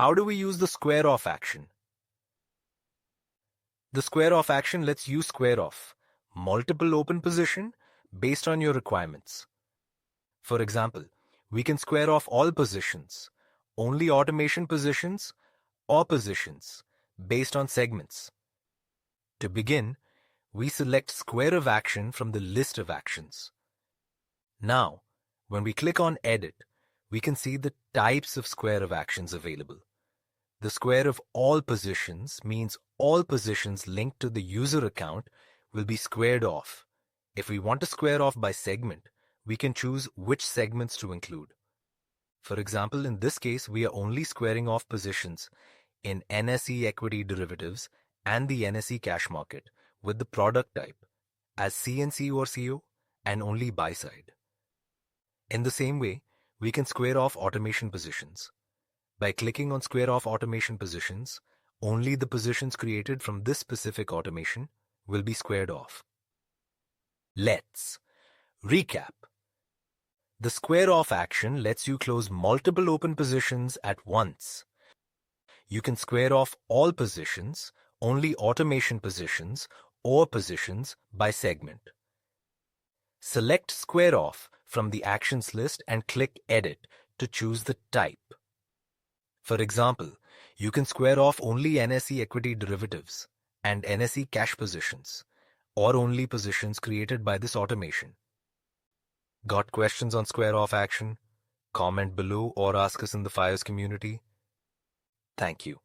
How do we use the square off action? The square off action lets you square off multiple open position based on your requirements. For example, we can square off all positions, only automation positions, or positions based on segments. To begin, we select square of action from the list of actions. Now, when we click on Edit, we can see the types of square of actions available. The square of all positions means all positions linked to the user account will be squared off. If we want to square off by segment, we can choose which segments to include. For example, in this case, we are only squaring off positions in NSE equity derivatives and the NSE cash market with the product type as CNC or CO and only buy side. In the same way, we can square off automation positions. By clicking on square off automation positions, only the positions created from this specific automation will be squared off. Let's recap. The square off action lets you close multiple open positions at once. You can square off all positions, only automation positions, or positions by segment. Select square off from the actions list and click Edit to choose the type. For example, you can square off only NSE equity derivatives and NSE cash positions, or only positions created by this automation. Got questions on square off action? Comment below or ask us in the FYERS community. Thank you.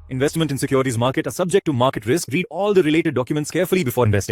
Investment in securities market are subject to market risk. Read all the related documents carefully before investing.